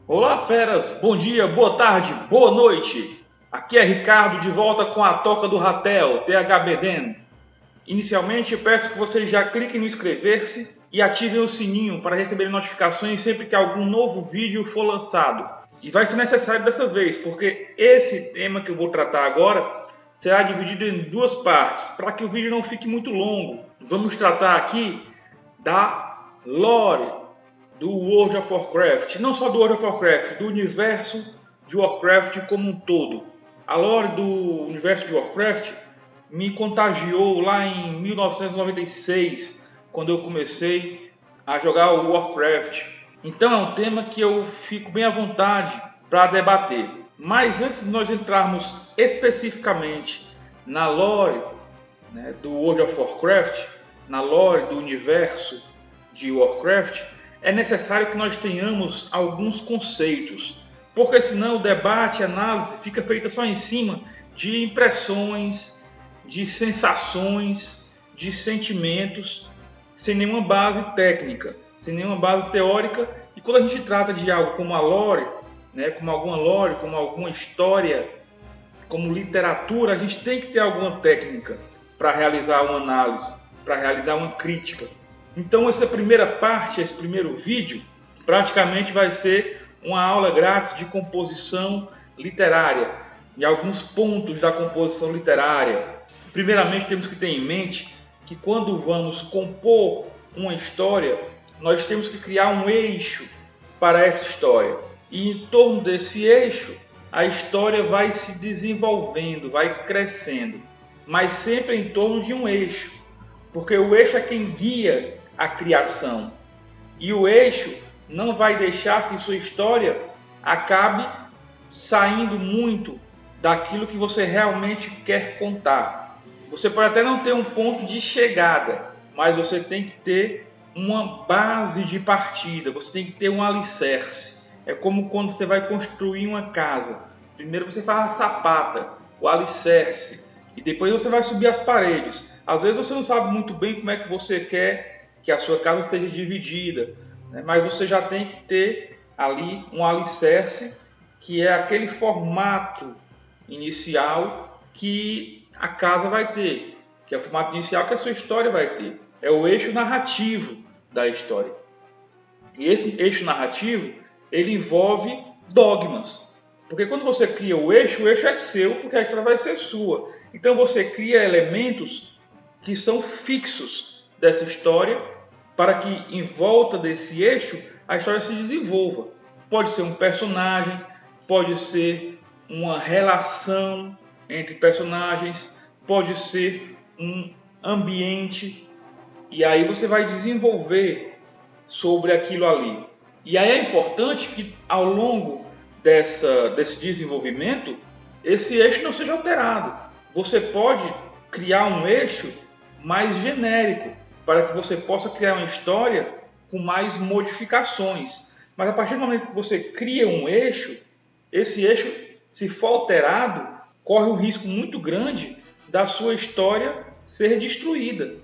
Olá, feras! Bom dia, boa tarde, boa noite! Aqui é Ricardo de volta com a Toca do Ratel, THBDen. Inicialmente, peço que vocês já cliquem no inscrever-se e ativem o sininho para receber notificações sempre que algum novo vídeo for lançado. E vai ser necessário dessa vez, porque esse tema que eu vou tratar agora será dividido em duas partes, para que o vídeo não fique muito longo. Vamos tratar aqui da lore do World of Warcraft, não só do World of Warcraft, do universo de Warcraft como um todo. A lore do universo de Warcraft me contagiou lá em 1996, quando eu comecei a jogar o Warcraft. Então é um tema que eu fico bem à vontade para debater. Mas antes de nós entrarmos especificamente na lore, do World of Warcraft, na lore do universo de Warcraft, é necessário que nós tenhamos alguns conceitos, porque senão o debate, a análise fica feita só em cima de impressões, de sensações, de sentimentos, sem nenhuma base técnica, sem nenhuma base teórica. E quando a gente trata de algo como a lore, como alguma lore, como alguma história, como literatura, a gente tem que ter alguma técnica para realizar uma análise, para realizar uma crítica. Então essa primeira parte, esse primeiro vídeo, praticamente vai ser uma aula grátis de composição literária, e alguns pontos da composição literária. Primeiramente temos que ter em mente que quando vamos compor uma história, nós temos que criar um eixo para essa história. E em torno desse eixo, a história vai se desenvolvendo, vai crescendo, mas sempre em torno de um eixo, porque o eixo é quem guia a criação. E o eixo não vai deixar que sua história acabe saindo muito daquilo que você realmente quer contar. Você pode até não ter um ponto de chegada, mas você tem que ter uma base de partida, você tem que ter um alicerce. É como quando você vai construir uma casa. Primeiro você faz a sapata, o alicerce, e depois você vai subir as paredes. Às vezes você não sabe muito bem como é que você quer que a sua casa esteja dividida, mas você já tem que ter ali um alicerce, que é aquele formato inicial que a casa vai ter, que é o formato inicial que a sua história vai ter. É o eixo narrativo da história. E esse eixo narrativo, ele envolve dogmas. Porque quando você cria o eixo é seu, porque a história vai ser sua. Então você cria elementos que são fixos dessa história, para que em volta desse eixo a história se desenvolva. Pode ser um personagem, pode ser uma relação entre personagens, pode ser um ambiente, e aí você vai desenvolver sobre aquilo ali. E aí é importante que ao longo desse desenvolvimento, esse eixo não seja alterado. Você pode criar um eixo mais genérico, para que você possa criar uma história com mais modificações. Mas a partir do momento que você cria um eixo, esse eixo, se for alterado, corre o risco muito grande da sua história ser destruída.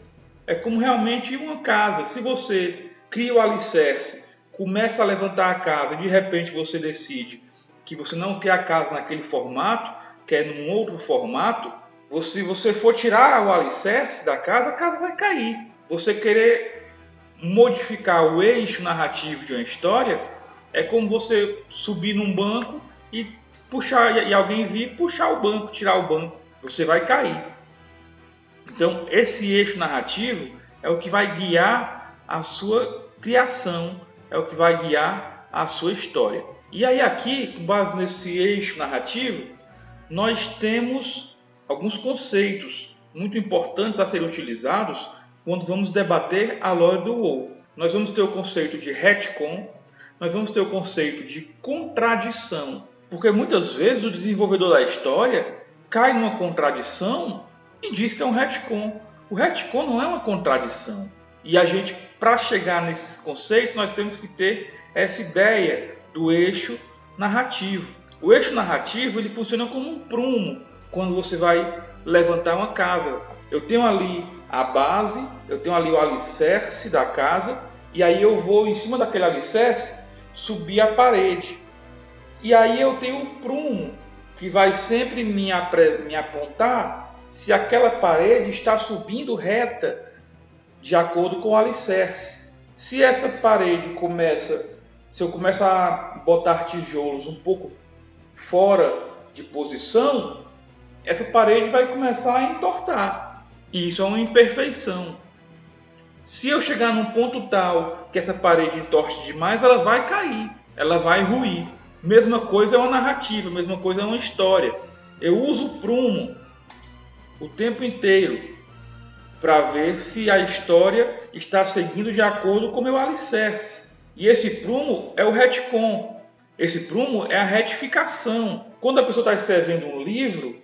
É como realmente uma casa. Se você cria o alicerce, começa a levantar a casa e de repente você decide que você não quer a casa naquele formato, quer num outro formato, se você for tirar o alicerce da casa, a casa vai cair. Você querer modificar o eixo narrativo de uma história é como você subir num banco e puxar, e alguém vir puxar o banco, tirar o banco. Você vai cair. Então, esse eixo narrativo é o que vai guiar a sua criação, é o que vai guiar a sua história. E aí aqui, com base nesse eixo narrativo, nós temos alguns conceitos muito importantes a serem utilizados quando vamos debater a lore do WoW. Nós vamos ter o conceito de retcon, nós vamos ter o conceito de contradição, porque muitas vezes o desenvolvedor da história cai numa contradição e diz que é um retcon. O retcon não é uma contradição. E a gente, para chegar nesses conceitos, nós temos que ter essa ideia do eixo narrativo. O eixo narrativo ele funciona como um prumo quando você vai levantar uma casa. Eu tenho ali a base, eu tenho ali o alicerce da casa, e aí eu vou em cima daquele alicerce subir a parede. E aí eu tenho o prumo, que vai sempre me apontar se aquela parede está subindo reta de acordo com o alicerce. Se essa parede se eu começo a botar tijolos um pouco fora de posição, essa parede vai começar a entortar. E isso é uma imperfeição. Se eu chegar num ponto tal que essa parede entorte demais, ela vai cair, ela vai ruir. Mesma coisa é uma narrativa, mesma coisa é uma história. Eu uso o prumo o tempo inteiro para ver se a história está seguindo de acordo com o meu alicerce. E esse prumo é o retcon. Esse prumo é a retificação. Quando a pessoa está escrevendo um livro,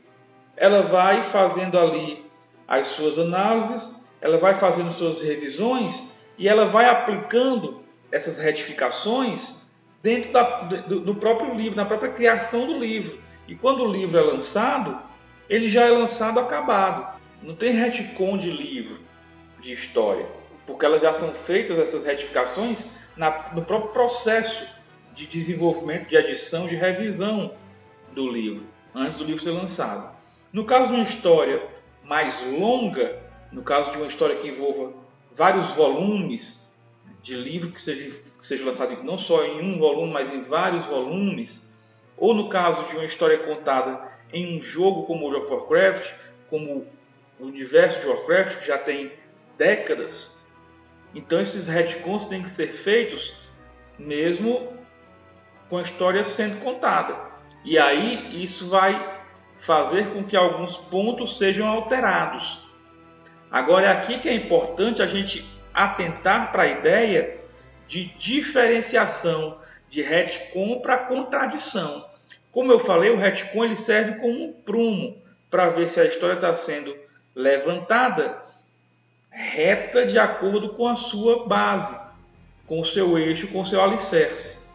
ela vai fazendo ali as suas análises, ela vai fazendo suas revisões e ela vai aplicando essas retificações dentro do próprio livro, na própria criação do livro. E quando o livro é lançado, ele já é lançado acabado. Não tem retcon de livro, de história, porque elas já são feitas, essas retificações, no próprio processo de desenvolvimento, de edição, de revisão do livro, antes do livro ser lançado. No caso de uma história mais longa, no caso de uma história que envolva vários volumes de livro que seja lançado não só em um volume, mas em vários volumes, ou no caso de uma história contada em um jogo como World of Warcraft, como o universo de Warcraft, que já tem décadas, então esses retcons têm que ser feitos mesmo com a história sendo contada. E aí isso vai fazer com que alguns pontos sejam alterados. Agora é aqui que é importante a gente atentar para a ideia de diferenciação de retcon para contradição. Como eu falei, o retcon ele serve como um prumo para ver se a história está sendo levantada reta de acordo com a sua base, com o seu eixo, com o seu alicerce.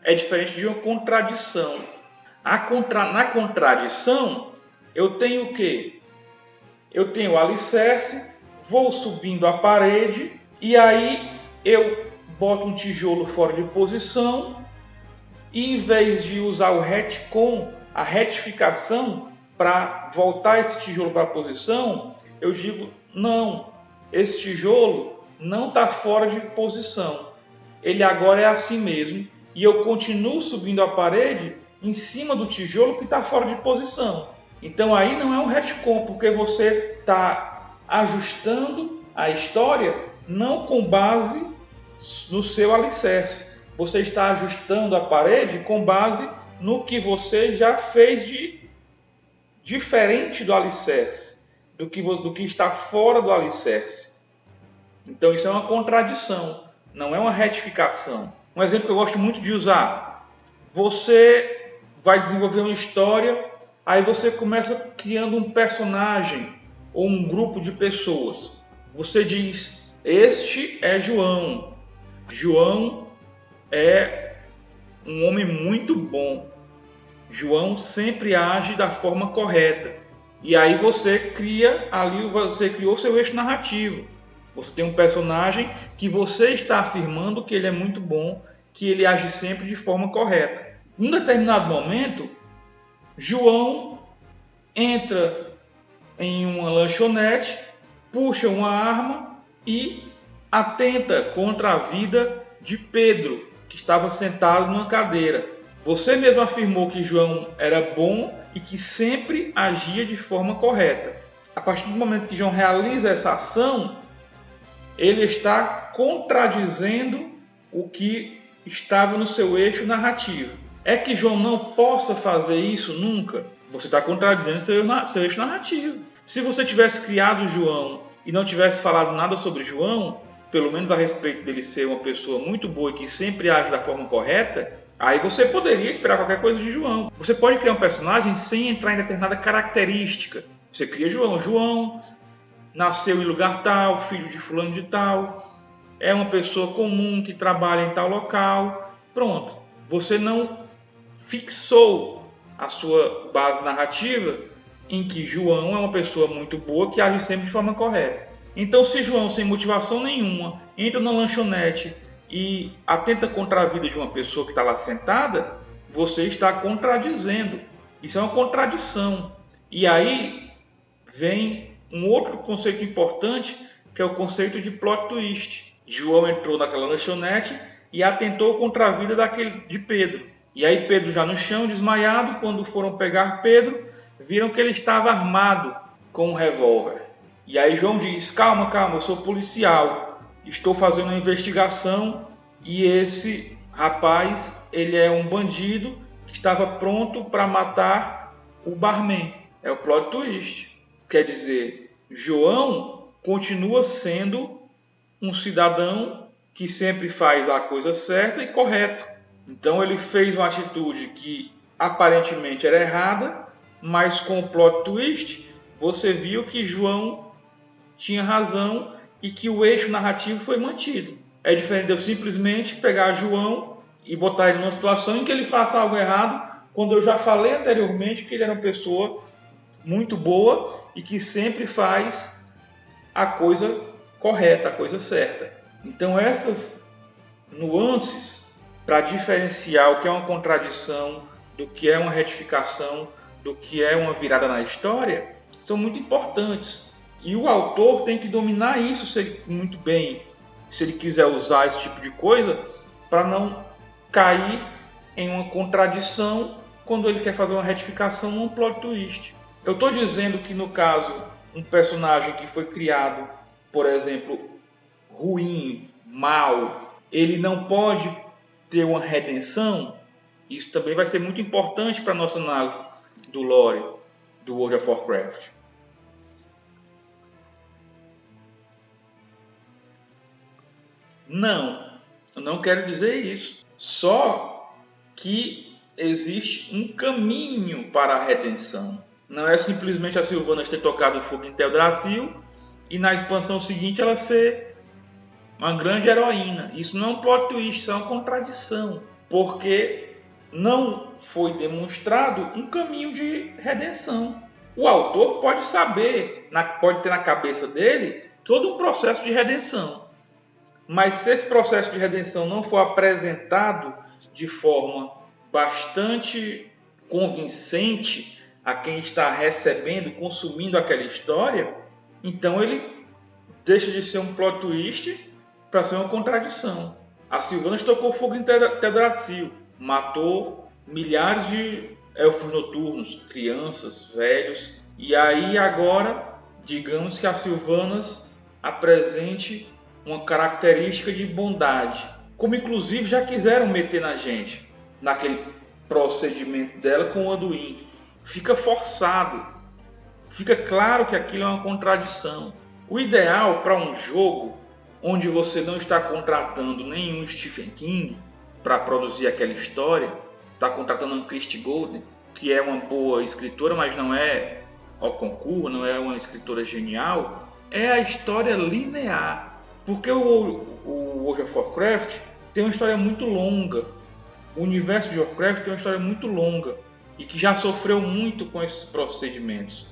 É diferente de uma contradição. Na contradição, eu tenho o quê? Eu tenho o alicerce, vou subindo a parede e aí eu boto um tijolo fora de posição e em vez de usar o retcon, a retificação, para voltar esse tijolo para a posição, eu digo, não, esse tijolo não está fora de posição. Ele agora é assim mesmo e eu continuo subindo a parede em cima do tijolo que está fora de posição. Então aí não é um retcon, porque você está ajustando a história não com base no seu alicerce. Você está ajustando a parede com base no que você já fez de diferente do alicerce, do que está fora do alicerce. Então isso é uma contradição, não é uma retificação. Um exemplo que eu gosto muito de usar: você vai desenvolver uma história, aí você começa criando um personagem ou um grupo de pessoas. Você diz, este é João. João é um homem muito bom. João sempre age da forma correta. E aí você criou seu eixo narrativo. Você tem um personagem que você está afirmando que ele é muito bom, que ele age sempre de forma correta. Em um determinado momento, João entra em uma lanchonete, puxa uma arma e atenta contra a vida de Pedro, que estava sentado numa cadeira. Você mesmo afirmou que João era bom e que sempre agia de forma correta. A partir do momento que João realiza essa ação, ele está contradizendo o que estava no seu eixo narrativo. É que João não possa fazer isso nunca? Você está contradizendo seu eixo narrativo. Se você tivesse criado João e não tivesse falado nada sobre João, pelo menos a respeito dele ser uma pessoa muito boa e que sempre age da forma correta, aí você poderia esperar qualquer coisa de João. Você pode criar um personagem sem entrar em determinada característica. Você cria João. João nasceu em lugar tal, filho de fulano de tal, é uma pessoa comum que trabalha em tal local. Pronto. Você não fixou a sua base narrativa em que João é uma pessoa muito boa que age sempre de forma correta. Então, se João, sem motivação nenhuma, entra na lanchonete e atenta contra a vida de uma pessoa que está lá sentada, você está contradizendo. Isso é uma contradição. E aí vem um outro conceito importante, que é o conceito de plot twist. João entrou naquela lanchonete e atentou contra a vida de Pedro. E aí Pedro já no chão, desmaiado, quando foram pegar Pedro, viram que ele estava armado com um revólver. E aí João diz: calma, eu sou policial, estou fazendo uma investigação e esse rapaz, ele é um bandido que estava pronto para matar o barman. É o plot twist. Quer dizer, João continua sendo um cidadão que sempre faz a coisa certa e correta. Então ele fez uma atitude que aparentemente era errada, mas com o plot twist você viu que João tinha razão e que o eixo narrativo foi mantido. É diferente de eu simplesmente pegar João e botar ele numa situação em que ele faça algo errado, quando eu já falei anteriormente que ele era uma pessoa muito boa e que sempre faz a coisa correta, a coisa certa. Então essas nuances para diferenciar o que é uma contradição, do que é uma retificação, do que é uma virada na história, são muito importantes. E o autor tem que dominar isso muito bem, se ele quiser usar esse tipo de coisa, para não cair em uma contradição quando ele quer fazer uma retificação num plot twist. Eu estou dizendo que, no caso, um personagem que foi criado, por exemplo, ruim, mal, ele não pode ter uma redenção. Isso também vai ser muito importante para a nossa análise do lore do World of Warcraft. Não, eu não quero dizer isso. Só que existe um caminho para a redenção. Não é simplesmente a Sylvanas ter tocado fogo em Teldrassil e na expansão seguinte ela ser uma grande heroína. Isso não é um plot twist, isso é uma contradição. Porque não foi demonstrado um caminho de redenção. O autor pode saber, pode ter na cabeça dele todo um processo de redenção. Mas se esse processo de redenção não for apresentado de forma bastante convincente a quem está recebendo, consumindo aquela história, então ele deixa de ser um plot twist para ser uma contradição. A Sylvanas tocou fogo em Teldrassil, matou milhares de elfos noturnos, crianças, velhos, e aí agora, digamos que a Sylvanas apresente uma característica de bondade, como inclusive já quiseram meter na gente, naquele procedimento dela com o Anduin. Fica forçado, fica claro que aquilo é uma contradição. O ideal para um jogo onde você não está contratando nenhum Stephen King para produzir aquela história, está contratando uma Christie Golden, que é uma boa escritora, mas não é ao concurso, não é uma escritora genial, é a história linear. Porque o World of Warcraft tem uma história muito longa. O universo de Warcraft tem uma história muito longa e que já sofreu muito com esses procedimentos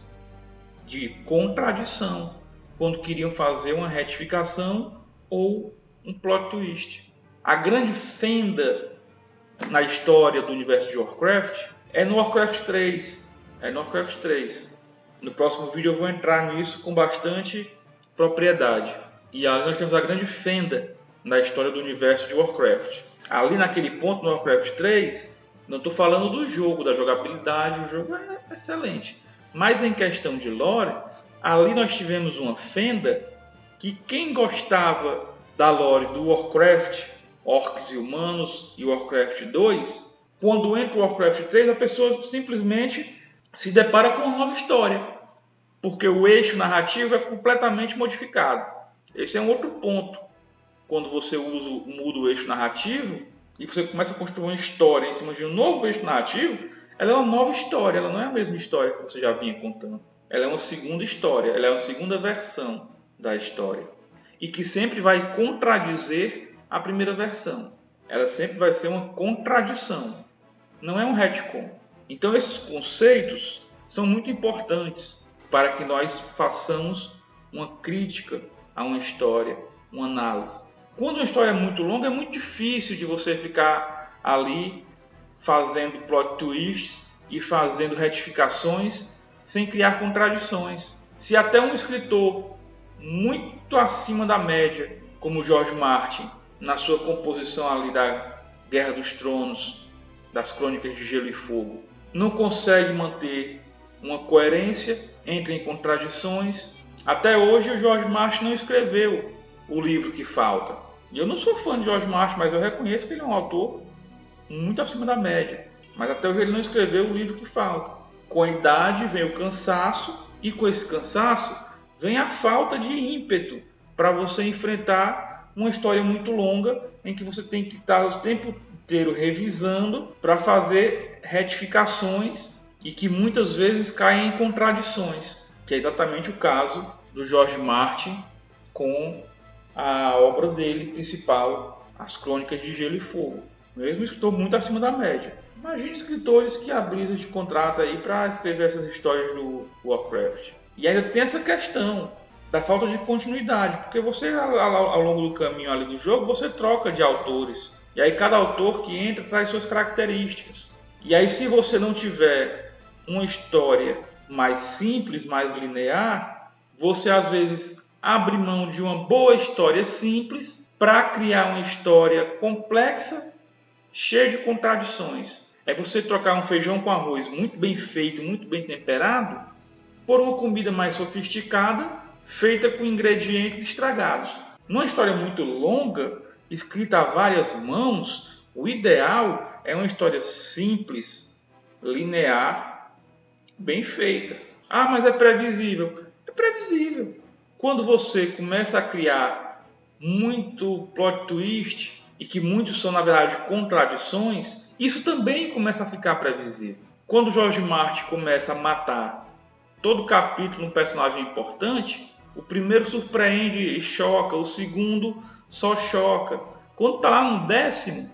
de contradição, quando queriam fazer uma retificação ou um plot twist. A grande fenda na história do universo de Warcraft é no Warcraft 3. No próximo vídeo eu vou entrar nisso com bastante propriedade. E ali nós temos a grande fenda na história do universo de Warcraft. Ali naquele ponto, no Warcraft 3, não estou falando do jogo, da jogabilidade, o jogo é excelente. Mas em questão de lore, ali nós tivemos uma fenda que quem gostava da lore do Warcraft, Orcs e Humanos e Warcraft 2, quando entra o Warcraft 3, a pessoa simplesmente se depara com uma nova história. Porque o eixo narrativo é completamente modificado. Esse é um outro ponto. Quando você muda o eixo narrativo e você começa a construir uma história em cima de um novo eixo narrativo, ela é uma nova história, ela não é a mesma história que você já vinha contando. Ela é uma segunda história, ela é uma segunda versão da história. E que sempre vai contradizer a primeira versão. Ela sempre vai ser uma contradição. Não é um retcon. Então esses conceitos são muito importantes para que nós façamos uma crítica a uma história, uma análise. Quando uma história é muito longa, é muito difícil de você ficar ali fazendo plot twists e fazendo retificações sem criar contradições. Se até um escritor muito acima da média, como George Martin, na sua composição ali da Guerra dos Tronos, das Crônicas de Gelo e Fogo, não consegue manter uma coerência, entra em contradições. Até hoje o George Martin não escreveu o livro que falta. E eu não sou fã de George Martin, mas eu reconheço que ele é um autor muito acima da média. Mas até hoje ele não escreveu o livro que falta. Com a idade vem o cansaço, e com esse cansaço vem a falta de ímpeto para você enfrentar uma história muito longa em que você tem que estar o tempo inteiro revisando para fazer retificações e que muitas vezes caem em contradições, que é exatamente o caso do George Martin com a obra dele principal, As Crônicas de Gelo e Fogo. Mesmo escritor muito acima da média. Imagine escritores que a Blizzard contrata aí para escrever essas histórias do Warcraft. E ainda tem essa questão da falta de continuidade, porque você ao longo do caminho ali do jogo, você troca de autores. E aí cada autor que entra traz suas características. E aí se você não tiver uma história mais simples, mais linear, você às vezes abre mão de uma boa história simples para criar uma história complexa, cheia de contradições. É você trocar um feijão com arroz muito bem feito, muito bem temperado, por uma comida mais sofisticada, feita com ingredientes estragados. Numa história muito longa, escrita a várias mãos, o ideal é uma história simples, linear, bem feita. Ah, mas é previsível. É previsível. Quando você começa a criar muito plot twist, e que muitos são, na verdade, contradições, isso também começa a ficar previsível. Quando George Martin começa a matar todo capítulo um personagem importante, o primeiro surpreende e choca, o segundo só choca. Quando está lá no 10º,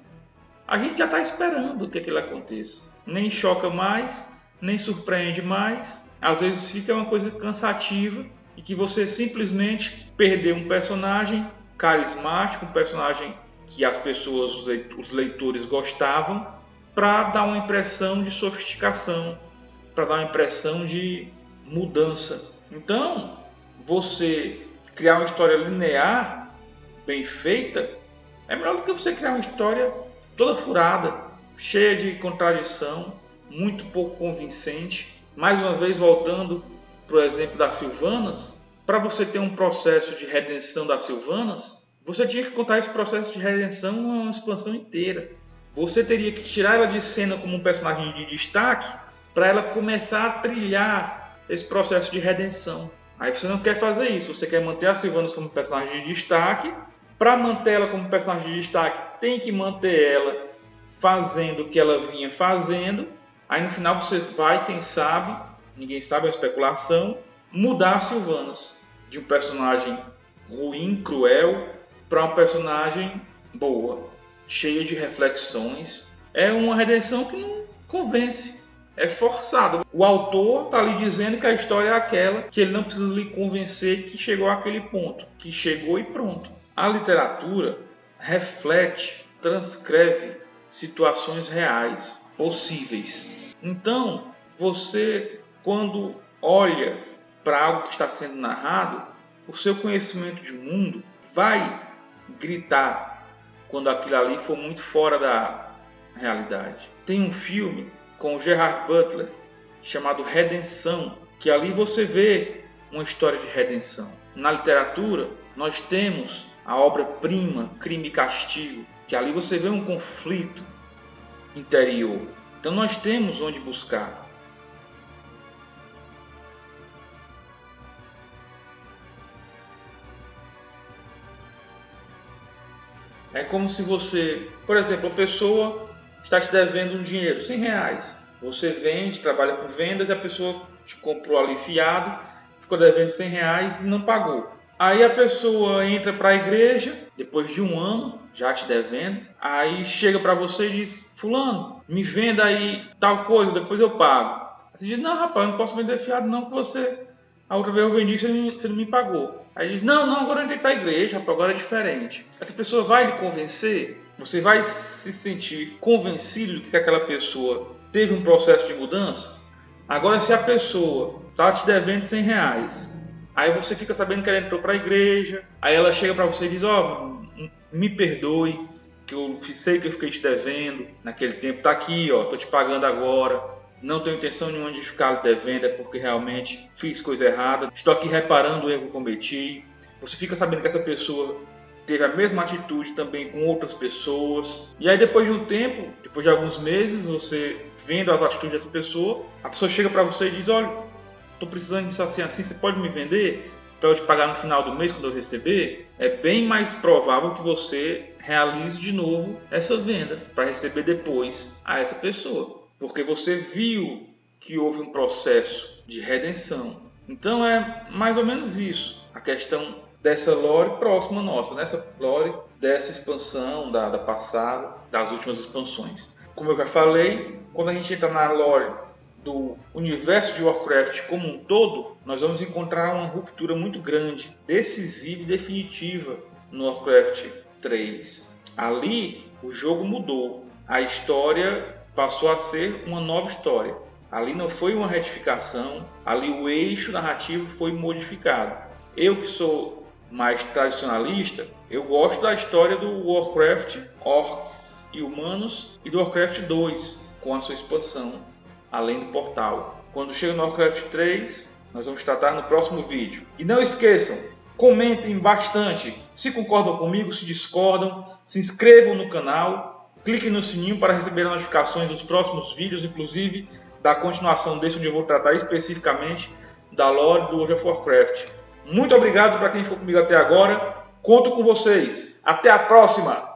a gente já está esperando que aquilo aconteça. Nem choca mais, nem surpreende mais. Às vezes fica uma coisa cansativa e que você simplesmente perdeu um personagem carismático, um personagem que as pessoas, os leitores gostavam, para dar uma impressão de sofisticação, para dar uma impressão de mudança. Então, você criar uma história linear, bem feita, é melhor do que você criar uma história toda furada, cheia de contradição, muito pouco convincente. Mais uma vez, voltando para o exemplo das Sylvanas, para você ter um processo de redenção das Sylvanas, você tinha que contar esse processo de redenção numa expansão inteira. Você teria que tirar ela de cena como um personagem de destaque para ela começar a trilhar esse processo de redenção. Aí você não quer fazer isso, você quer manter a Sylvanas como personagem de destaque. Para manter ela como personagem de destaque, tem que manter ela fazendo o que ela vinha fazendo. Aí no final você vai, quem sabe, ninguém sabe, é uma especulação, mudar a Sylvanas de um personagem ruim, cruel, para uma personagem boa, cheia de reflexões. É uma redenção que não convence, é forçada. O autor está lhe dizendo que a história é aquela, que ele não precisa lhe convencer que chegou àquele ponto, que chegou e pronto. A literatura reflete, transcreve situações reais, possíveis. Então, você, quando olha para algo que está sendo narrado, o seu conhecimento de mundo vai gritar quando aquilo ali for muito fora da realidade. Tem um filme com o Gerard Butler chamado Redenção, que ali você vê uma história de redenção. Na literatura, nós temos a obra-prima Crime e Castigo, que ali você vê um conflito interior. Então nós temos onde buscar. É como se você, por exemplo, a pessoa está te devendo um dinheiro, R$100. Você vende, trabalha com vendas e a pessoa te comprou ali fiado, ficou devendo R$100 e não pagou. Aí a pessoa entra para a igreja, depois de um ano, já te devendo, aí chega para você e diz: fulano, me venda aí tal coisa, depois eu pago. Aí você diz: não, rapaz, eu não posso vender fiado não, que a outra vez eu vendi, você não me pagou. Aí diz: não, agora eu entrei para a igreja, rapaz, agora é diferente. Essa pessoa vai lhe convencer? você vai se sentir convencido de que aquela pessoa teve um processo de mudança? Agora, se a pessoa está te devendo R$100, aí você fica sabendo que ela entrou para a igreja, aí ela chega para você e diz, me perdoe, que eu sei que eu fiquei te devendo naquele tempo, tá aqui, tô te pagando agora, não tenho intenção nenhuma de ficar lhe devendo, é porque realmente fiz coisa errada, estou aqui reparando o erro que cometi. Você fica sabendo que essa pessoa teve a mesma atitude também com outras pessoas, e aí depois de um tempo, depois de alguns meses, você vendo as atitudes dessa pessoa, a pessoa chega para você e diz, olha, estou precisando disso assim, você pode me vender para eu te pagar no final do mês quando eu receber? É bem mais provável que você realize de novo essa venda para receber depois a essa pessoa, porque você viu que houve um processo de redenção. Então é mais ou menos isso, a questão dessa lore próxima nossa, nessa lore dessa expansão da passada, das últimas expansões. Como eu já falei, quando a gente entra na lore do universo de Warcraft como um todo, nós vamos encontrar uma ruptura muito grande, decisiva e definitiva no Warcraft 3. Ali o jogo mudou, a história passou a ser uma nova história. Ali não foi uma retificação, ali o eixo narrativo foi modificado. Eu que sou mais tradicionalista, eu gosto da história do Warcraft, Orcs e Humanos, e do Warcraft 2, com a sua expansão, além do portal. Quando chega no Warcraft 3, nós vamos tratar no próximo vídeo. E não esqueçam, comentem bastante, se concordam comigo, se discordam, se inscrevam no canal, cliquem no sininho para receber as notificações dos próximos vídeos, inclusive da continuação desse, onde eu vou tratar especificamente da lore do World of Warcraft. Muito obrigado para quem ficou comigo até agora. Conto com vocês. Até a próxima!